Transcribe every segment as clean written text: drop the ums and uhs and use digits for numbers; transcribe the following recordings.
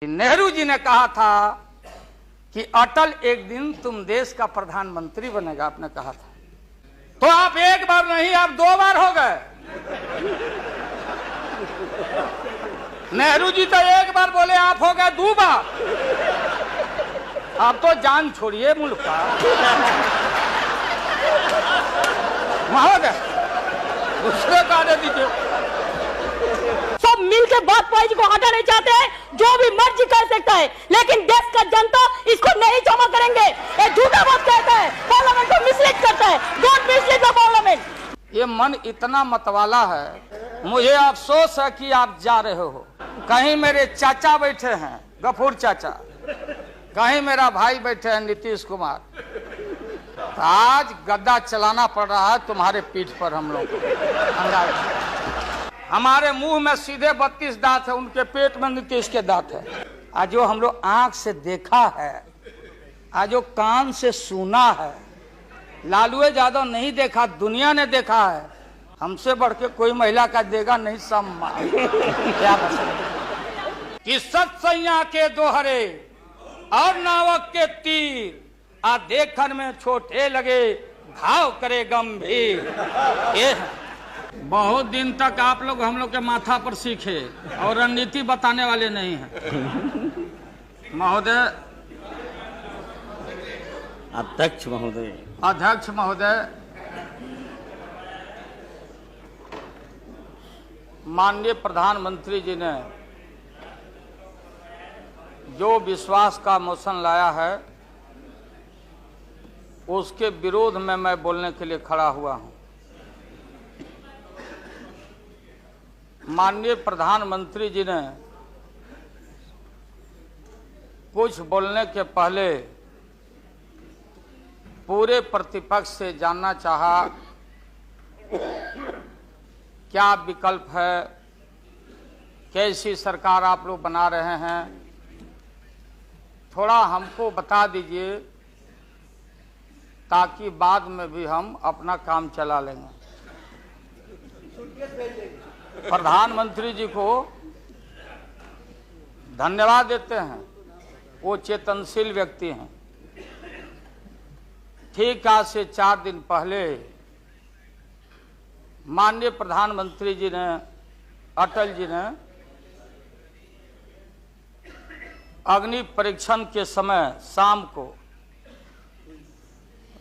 नेहरू जी ने कहा था कि अटल एक दिन तुम देश का प्रधानमंत्री बनेगा, आपने कहा था। तो आप एक बार नहीं, आप 2 बार हो गए। नेहरू जी तो एक बार बोले, आप हो गए 2 बार। आप तो जान छोड़िए मुल्क का। वहां हो गए, दूसरे का दे दीजिए। सब मिलकर बात पाई को हटा नहीं चाहते हैं, जो भी मर्जी कर सकता है, लेकिन देश का जनता इसको नहीं जमा करेंगे। ये झूठा बात कहता है, पार्लियामेंट को मिसलीड करता है। Don't mislead the parliament. ये मन इतना मतवाला है, मुझे अफसोस है कि आप जा रहे हो। कहीं मेरे चाचा बैठे हैं, गफूर चाचा, कहीं मेरा भाई बैठे हैं नीतीश कुमार। तो आज गद्दा चलाना पड़ रहा है तुम्हारे पीठ पर हम लोग को। हमारे मुंह में सीधे 32 दांत है, उनके पेट में नीतीश के दांत है। आज जो हम लोग आंख से देखा है, आज जो कान से सुना है, लालू यादव नहीं देखा, दुनिया ने देखा है। हमसे बढ़ के कोई महिला का देगा नहीं सम्मान। क्या कि सत्सैया के दोहरे और नावक के तीर आ देखन में छोटे लगे, घाव करे गंभीर। ये बहुत दिन तक आप लोग हम लोग के माथा पर सीखे और रणनीति बताने वाले नहीं हैं। महोदय, अध्यक्ष महोदय, अध्यक्ष महोदय, माननीय प्रधानमंत्री जी ने जो विश्वास का मोशन लाया है, उसके विरोध में मैं बोलने के लिए खड़ा हुआ हूं। माननीय प्रधानमंत्री जी ने कुछ बोलने के पहले पूरे प्रतिपक्ष से जानना चाहा क्या विकल्प है, कैसी सरकार आप लोग बना रहे हैं, थोड़ा हमको बता दीजिए ताकि बाद में भी हम अपना काम चला लेंगे। प्रधानमंत्री जी को धन्यवाद देते हैं, वो चेतनशील व्यक्ति हैं। ठीक आज से 4 दिन पहले माननीय प्रधानमंत्री जी ने, अटल जी ने अग्नि परीक्षण के समय शाम को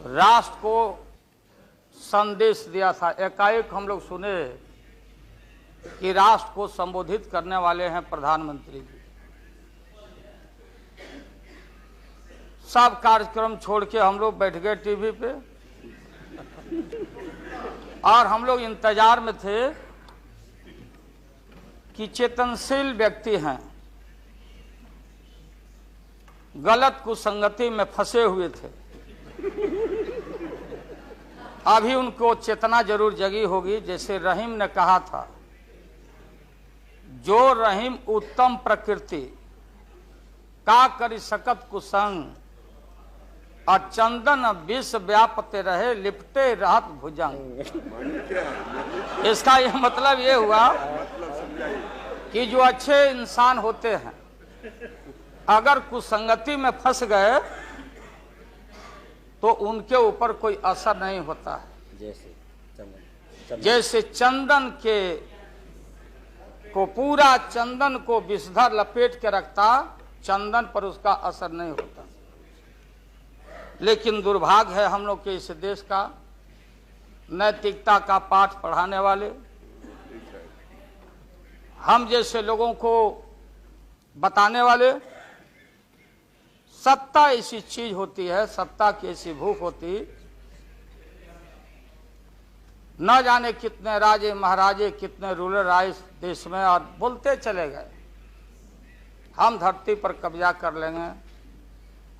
राष्ट्र को संदेश दिया था। एकाएक हम लोग सुने कि राष्ट्र को संबोधित करने वाले हैं प्रधानमंत्री जी। सब कार्यक्रम छोड़ के हम लोग बैठ गए टीवी पे और हम लोग इंतजार में थे कि चेतनशील व्यक्ति हैं, गलत कुसंगति में फंसे हुए थे। अभी उनको चेतना जरूर जगी होगी। जैसे रहीम ने कहा था, जो रहीम उत्तम प्रकृति का करी सकत कुसंग, और चंदन विष व्यापते रहे लिपटे रहत भुजंग। इसका यह मतलब ये हुआ कि जो अच्छे इंसान होते हैं, अगर कुसंगति में फंस गए तो उनके ऊपर कोई असर नहीं होता है। जैसे चंदन के को पूरा चंदन को विषधर लपेट के रखता, चंदन पर उसका असर नहीं होता। लेकिन दुर्भाग्य है हम लोग के इस देश का, नैतिकता का पाठ पढ़ाने वाले हम जैसे लोगों को बताने वाले, सत्ता ऐसी चीज होती है, सत्ता की ऐसी भूख होती, न जाने कितने राजे महाराजे, कितने रूलर आए इस देश में और बोलते चले गए हम धरती पर कब्जा कर लेंगे,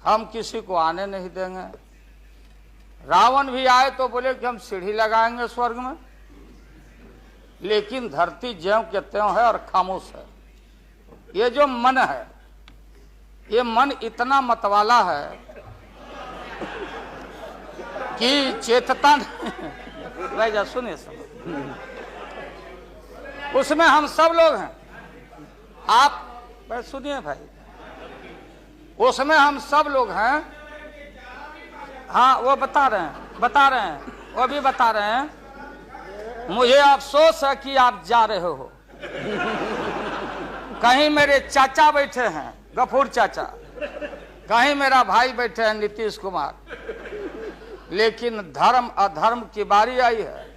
हम किसी को आने नहीं देंगे। रावण भी आए तो बोले कि हम सीढ़ी लगाएंगे स्वर्ग में, लेकिन धरती ज्यों के त्यों है और खामोश है। ये जो मन है, ये मन इतना मतवाला है कि चेतता नहीं। जा सुनिए सब, उसमें हम सब लोग हैं। आप सुनिए भाई, उसमें हम सब लोग हैं। हाँ, वो बता रहे हैं, वो भी बता रहे हैं। मुझे अफसोस है कि आप जा रहे हो। कहीं मेरे चाचा बैठे हैं, गफूर चाचा, कहीं मेरा भाई बैठे हैं नीतीश कुमार, लेकिन धर्म अधर्म की बारी आई है।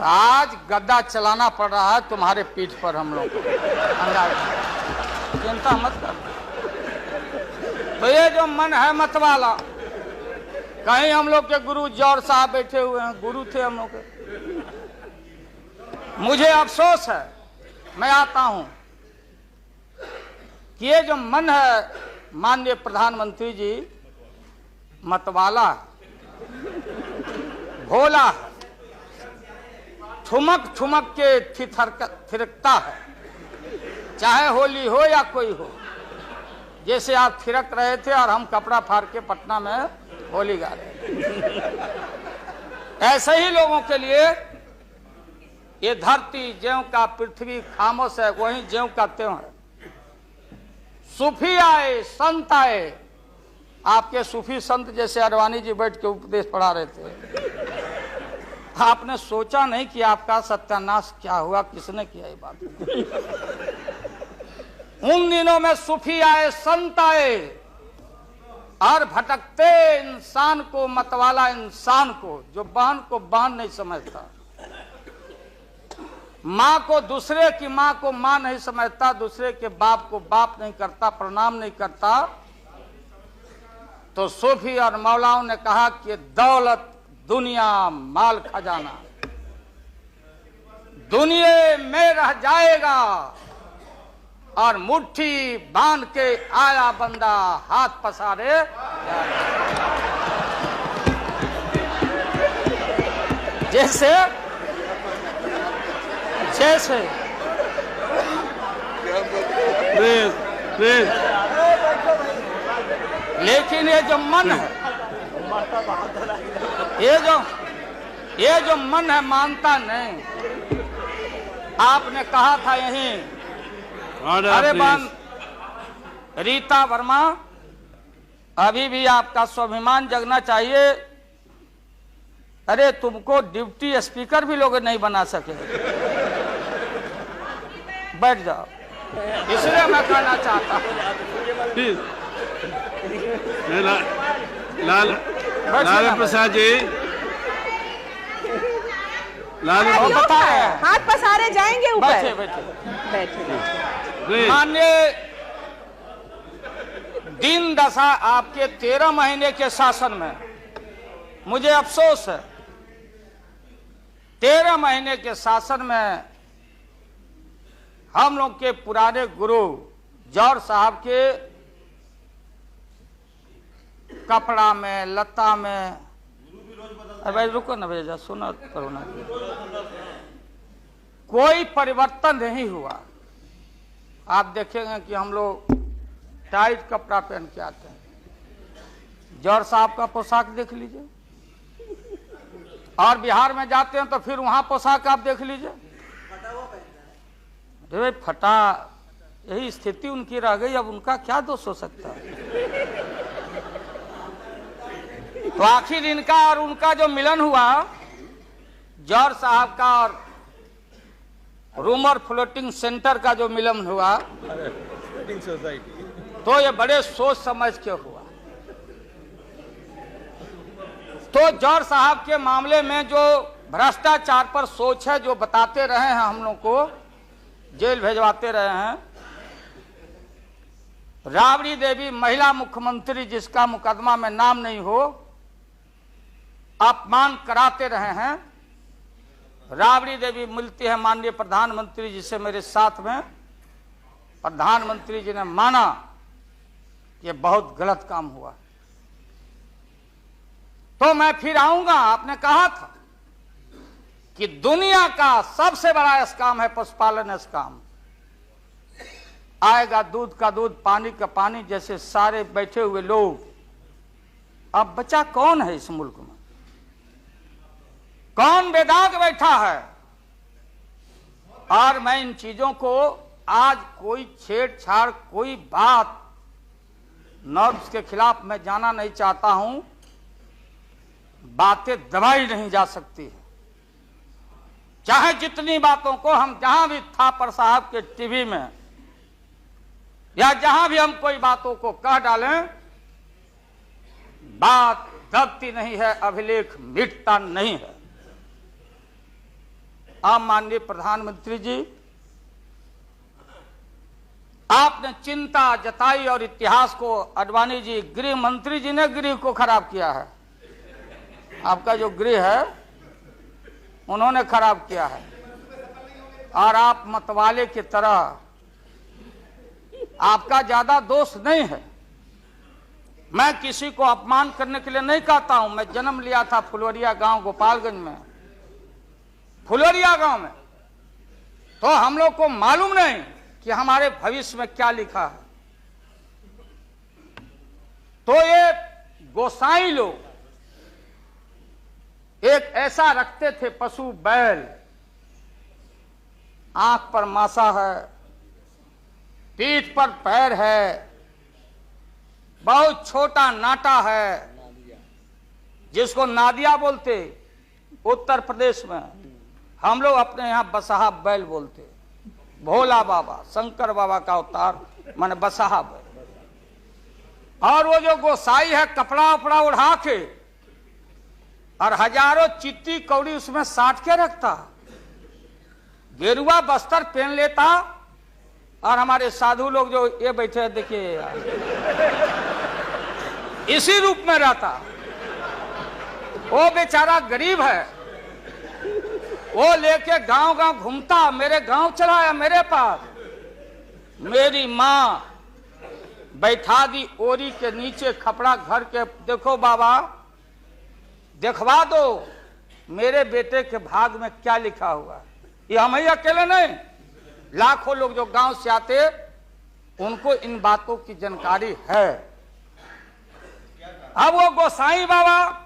आज गद्दा चलाना पड़ रहा है तुम्हारे पीठ पर हम लोग को। चिंता मत कर। तो ये जो मन है मत वाला, कहीं हम लोग के गुरु जौहर साहब बैठे हुए हैं, गुरु थे हम लोग के। मुझे अफसोस है, मैं आता हूं कि ये जो मन है माननीय प्रधानमंत्री जी मतवाला, भोला, ठुमक ठुमक के थिरकता है, चाहे होली हो या कोई हो। जैसे आप थिरक रहे थे और हम कपड़ा फाड़ के पटना में होली गा रहे। ऐसे ही लोगों के लिए ये धरती ज्यों का पृथ्वी खामोश है, वहीं ज्यों का त्यों है। सूफी आए, संत आए, आपके सूफी संत जैसे अडवाणी जी बैठ के उपदेश पढ़ा रहे थे। आपने सोचा नहीं कि आपका सत्यानाश क्या हुआ, किसने किया ये बात। उन दिनों में सूफी आए, संत आए और भटकते इंसान को, मतवाला इंसान को, जो बहन को बहन नहीं समझता, माँ को दूसरे की माँ को माँ नहीं समझता, दूसरे के बाप को बाप नहीं करता, प्रणाम नहीं करता, तो सूफी और मौलाओं ने कहा कि दौलत, दुनिया, माल, खजाना दुनिया में रह जाएगा और मुट्ठी बांध के आया बंदा हाथ पसारे। जैसे जैसे लेकिन ये जो मन है, ये जो मन है मानता नहीं। आपने कहा था यहीं, अरे बन रीता वर्मा, अभी भी आपका स्वाभिमान जगना चाहिए। अरे तुमको डिप्टी स्पीकर भी लोग नहीं बना सके। बैठ जाओ, इसलिए मैं कहना चाहता हूँ। लालू प्रसाद जी, हाथ पसारे जाएंगे ऊपर। बैठे बैठे बैठे। माननीय दिन दशा आपके 13 महीने के शासन में, मुझे अफसोस है 13 महीने के शासन में हम लोग के पुराने गुरु जौहर साहब के कपड़ा में, लता में, अरे भाई रुको ना भैया, सुनो करो ना, कोई परिवर्तन नहीं हुआ। आप देखेंगे कि हम लोग टाइट कपड़ा पहन के आते हैं। जौहर साहब का पोशाक देख लीजिए, और बिहार में जाते हैं तो फिर वहां पोशाक आप देख लीजिए, अरे भाई फटा, यही स्थिति उनकी रह गई। अब उनका क्या दोष हो सकता है? तो आखिर इनका और उनका जो मिलन हुआ, जौहर साहब का और रूमर फ्लोटिंग सेंटर का जो मिलन हुआ, तो ये बड़े सोच समझ के हुआ। तो जौहर साहब के मामले में जो भ्रष्टाचार पर सोच है, जो बताते रहे हैं, हम लोग को जेल भेजवाते रहे हैं। राबड़ी देवी महिला मुख्यमंत्री, जिसका मुकदमा में नाम नहीं हो, अपमान कराते रहे हैं। राबड़ी देवी मिलती है माननीय प्रधानमंत्री जी से मेरे साथ में। प्रधानमंत्री जी ने माना कि बहुत गलत काम हुआ, तो मैं फिर आऊंगा। आपने कहा था कि दुनिया का सबसे बड़ा स्काम है पशुपालन स्काम। आएगा दूध का दूध, पानी का पानी, जैसे सारे बैठे हुए लोग। अब बचा कौन है इस मुल्क में? कौन बेदाग बैठा है? और मैं इन चीजों को, आज कोई छेड़छाड़, कोई बात नॉर्म्स के खिलाफ मैं जाना नहीं चाहता हूं। बातें दबाई नहीं जा सकती है। चाहे जितनी बातों को हम जहां भी थापर साहब के टीवी में या जहां भी हम कोई बातों को कह डालें, बात दबती नहीं है, अभिलेख मिटता नहीं है। आप माननीय प्रधानमंत्री जी, आपने चिंता जताई और इतिहास को आडवाणी जी, गृह मंत्री जी ने गृह को खराब किया है। आपका जो गृह है उन्होंने खराब किया है। और आप मतवाले की तरह, आपका ज्यादा दोष नहीं है। मैं किसी को अपमान करने के लिए नहीं कहता हूं। मैं जन्म लिया था फुलवरिया गांव गोपालगंज में, फुलवरिया गांव में, तो हम लोग को मालूम नहीं कि हमारे भविष्य में क्या लिखा है। तो ये गोसाई लोग एक ऐसा रखते थे पशु बैल, आंख पर मासा है, पीठ पर पैर है, बहुत छोटा नाटा है, जिसको नादिया बोलते उत्तर प्रदेश में। हम लोग अपने यहां बसहा बैल बोलते। भोला बाबा, शंकर बाबा का अवतार माने बसहा बैल। और वो जो गोसाई है, कपड़ा उपड़ा उड़ा के और हजारों चिट्टी कौड़ी उसमें साट के रखता, गेरुआ बस्तर पहन लेता। और हमारे साधु लोग जो ये बैठे हैं, देखिए, इसी रूप में रहता। वो बेचारा गरीब है, वो लेके गांव गांव घूमता, मेरे गांव चलाया मेरे पास। मेरी मां बैठा दी ओरी के नीचे खपड़ा घर के, देखो बाबा दिखवा दो मेरे बेटे के भाग में क्या लिखा हुआ। ये हम ही अकेले नहीं, लाखों लोग जो गांव से आते उनको इन बातों की जानकारी है। अब वो गोसाई बाबा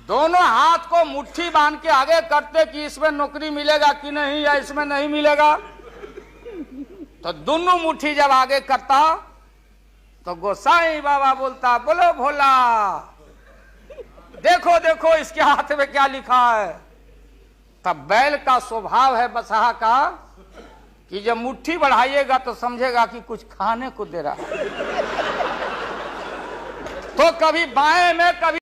दोनों हाथ को मुट्ठी बांध के आगे करते कि इसमें नौकरी मिलेगा कि नहीं, या इसमें नहीं मिलेगा। तो दोनों मुट्ठी जब आगे करता तो गोसाई बाबा बोलता, बोलो भोला, देखो देखो इसके हाथ में क्या लिखा है। तब बैल का स्वभाव है बसहा का कि जब मुट्ठी बढ़ाइएगा तो समझेगा कि कुछ खाने को दे रहा है। तो कभी बाएं में, कभी